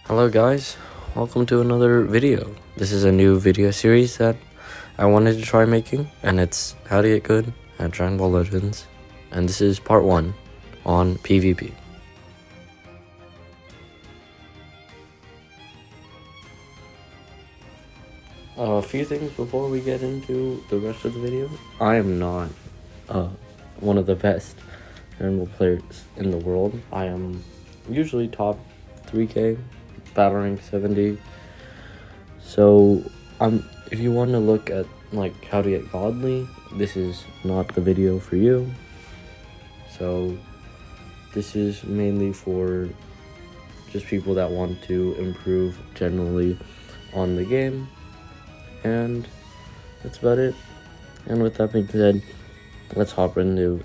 Hello guys, welcome to another video. This is a new video series that I wanted to try making, and it's how to get good at Dragon Ball Legends, and this is part 1 on PvP. A few things before we get into the rest of the video. I am not one of the best Dragon Ball players in the world. I am usually top 3k, battle rank 70. So if you want to look at like how to get godly, this is not the video for you. So this is mainly for just people that want to improve generally on the game, and that's about it. And with that being said, let's hop into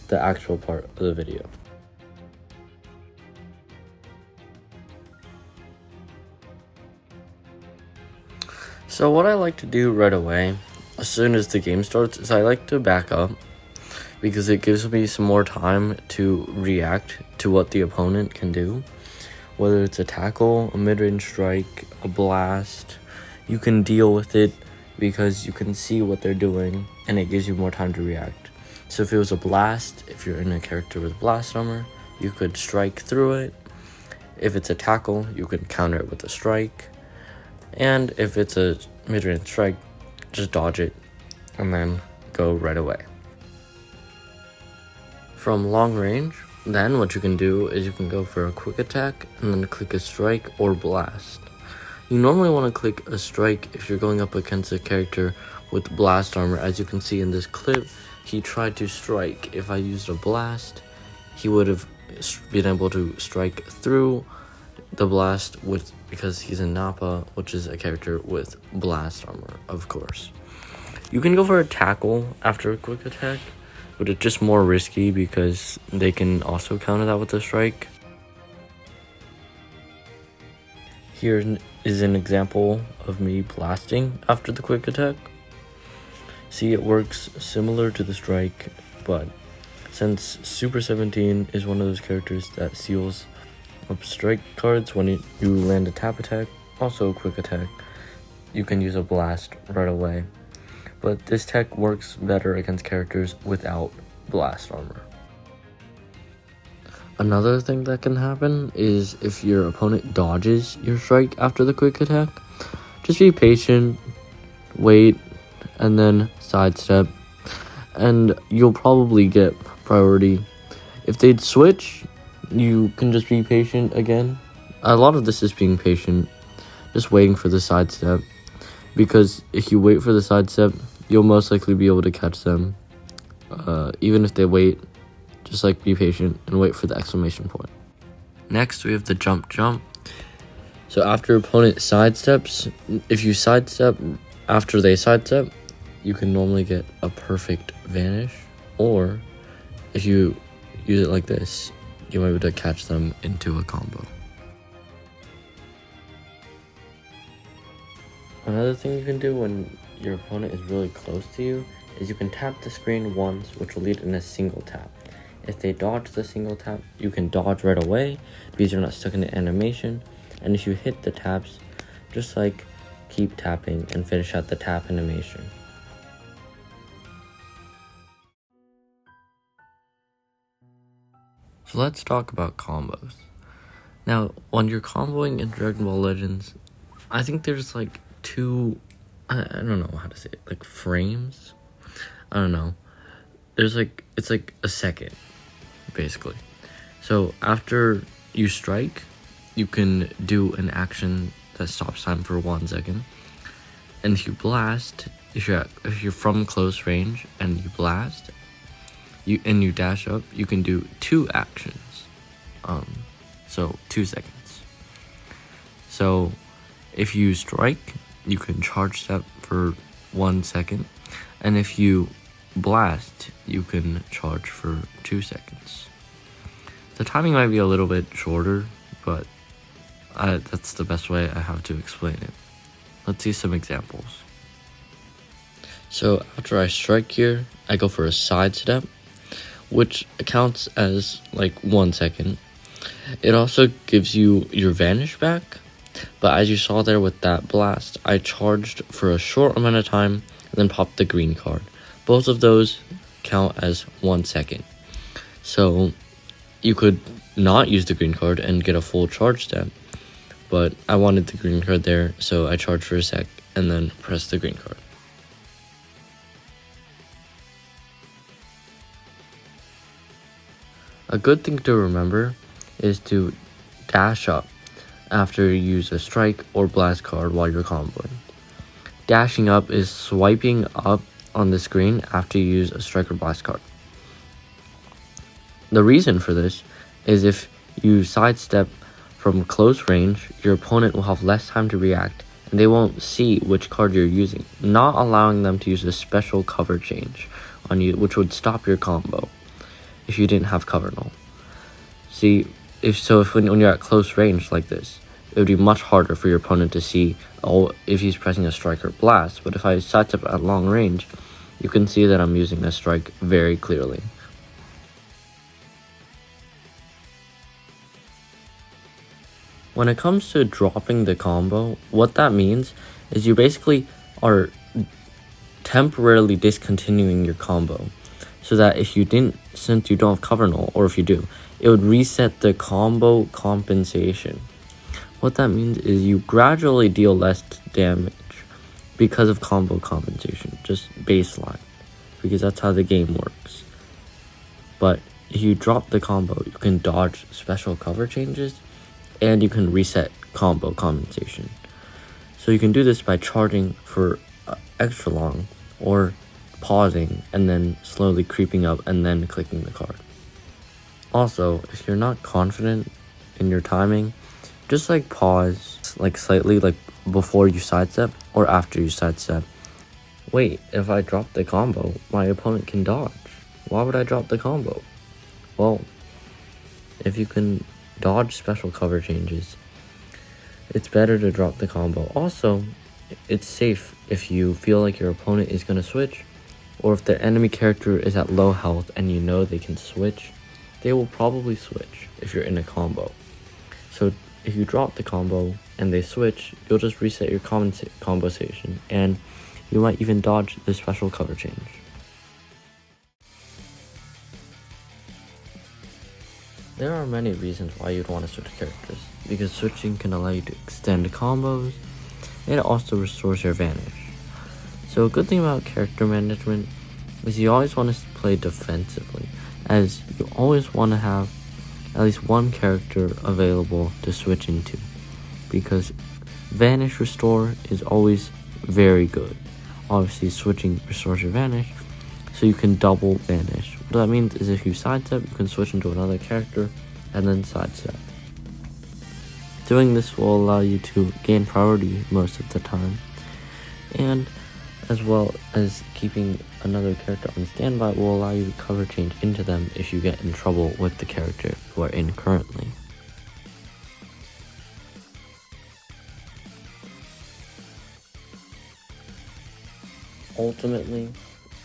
the actual part of the video. So what I like to do right away, as soon as the game starts, is I like to back up, because it gives me some more time to react to what the opponent can do. Whether it's a tackle, a mid-range strike, a blast, you can deal with it because you can see what they're doing, and it gives you more time to react. So if it was a blast, if you're in a character with blast armor, you could strike through it. If it's a tackle, you could counter it with a strike. And if it's a mid-range strike, just dodge it and then go right away. From long range, then what you can do is you can go for a quick attack and then click a strike or blast. You normally want to click a strike if you're going up against a character with blast armor. As you can see in this clip, he tried to strike. If I used a blast, he would have been able to strike through the blast because he's in Nappa, which is a character with blast armor, of course. You can go for a tackle after a quick attack, but it's just more risky because they can also counter that with a strike. Here is an example of me blasting after the quick attack. See, it works similar to the strike, but since Super 17 is one of those characters that seals up strike cards when you land a tap attack, also a quick attack, you can use a blast right away. But this tech works better against characters without blast armor. Another thing that can happen is if your opponent dodges your strike after the quick attack, just be patient, wait, and then sidestep, and you'll probably get priority. If they'd switch, you can just be patient again. A lot of this is being patient, just waiting for the sidestep, because if you wait for the sidestep, you'll most likely be able to catch them. Even if they wait, just like be patient and wait for the exclamation point. Next, we have the jump. So after opponent sidesteps, if you sidestep after they sidestep, you can normally get a perfect vanish, or if you use it like this, you might be able to catch them into a combo. Another thing you can do when your opponent is really close to you is you can tap the screen once, which will lead in a single tap. If they dodge the single tap, you can dodge right away because you're not stuck in the animation. And if you hit the taps, just like keep tapping and finish out the tap animation. So let's talk about combos. Now, when you're comboing in Dragon Ball Legends, I think there's like two, I don't know how to say it, like frames? I don't know. There's like, it's like a second, basically. So after you strike, you can do an action that stops time for 1 second. And if you blast, if you're from close range and you blast, you dash up, you can do 2 actions. So 2 seconds. So if you strike, you can charge step for 1 second, and if you blast, you can charge for 2 seconds. The timing might be a little bit shorter, but that's the best way I have to explain it. Let's see some examples. So after I strike here, I go for a side step, which counts as like 1 second. It also gives you your vanish back, but as you saw there with that blast, I charged for a short amount of time and then popped the green card. Both of those count as 1 second. So you could not use the green card and get a full charge step, but I wanted the green card there, so I charged for a sec and then pressed the green card. A good thing to remember is to dash up after you use a strike or blast card while you're comboing. Dashing up is swiping up on the screen after you use a strike or blast card. The reason for this is if you sidestep from close range, your opponent will have less time to react and they won't see which card you're using, not allowing them to use a special cover change on you, which would stop your combo if you didn't have cover null. See, if when you're at close range like this, it would be much harder for your opponent to see if he's pressing a strike or blast, but if I sidestep at long range, you can see that I'm using a strike very clearly. When it comes to dropping the combo, what that means is you basically are temporarily discontinuing your combo, so that since you don't have cover null, or if you do, it would reset the combo compensation. What that means is you gradually deal less damage because of combo compensation, just baseline, because that's how the game works. But if you drop the combo, you can dodge special cover changes, and you can reset combo compensation. So you can do this by charging for extra long, or pausing and then slowly creeping up and then clicking the card. Also, if you're not confident in your timing, just like pause slightly before you sidestep or after you sidestep. Wait, if I drop the combo, my opponent can dodge. Why would I drop the combo? Well, if you can dodge special cover changes, it's better to drop the combo. Also, it's safe if you feel like your opponent is going to switch, or if the enemy character is at low health and you know they can switch, they will probably switch if you're in a combo. So if you drop the combo and they switch, you'll just reset your compensation, and you might even dodge the special cover change. There are many reasons why you'd want to switch characters, because switching can allow you to extend combos, and it also restores your vanish. So a good thing about character management is you always want to play defensively, as you always want to have at least one character available to switch into, because vanish restore is always very good. Obviously switching restores your vanish, so you can double vanish. What that means is if you sidestep, you can switch into another character and then sidestep. Doing this will allow you to gain priority most of the time, and as well as keeping another character on standby will allow you to cover change into them if you get in trouble with the character you are in currently. Ultimately,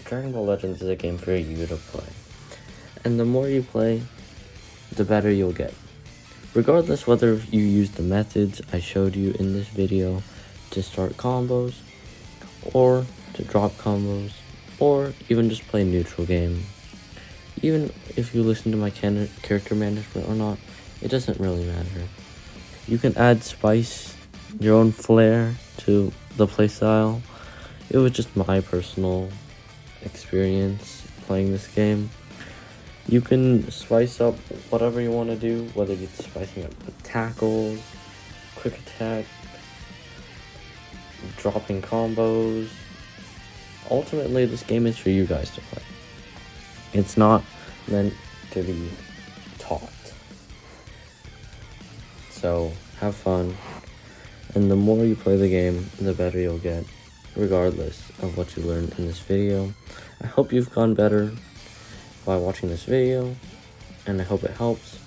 Dragon Ball Legends is a game for you to play, and the more you play, the better you'll get. Regardless whether you use the methods I showed you in this video to start combos, or to drop combos, or even just play neutral game. Even if you listen to my character management or not, it doesn't really matter. You can add spice, your own flair to the playstyle. It was just my personal experience playing this game, You can spice up whatever you want to do, whether it's spicing up with tackles, quick attack, dropping combos. Ultimately, this game is for you guys to play. It's not meant to be taught. So, have fun. And the more you play the game, the better you'll get, regardless of what you learned in this video. I hope you've gone better by watching this video, and I hope it helps.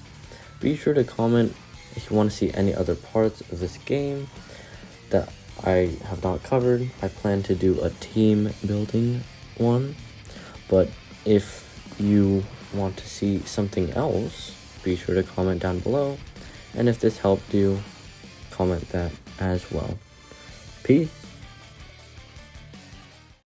Be sure to comment if you want to see any other parts of this game that I have not covered. I plan to do a team building one, but if you want to see something else, be sure to comment down below, and if this helped you, comment that as well. Peace.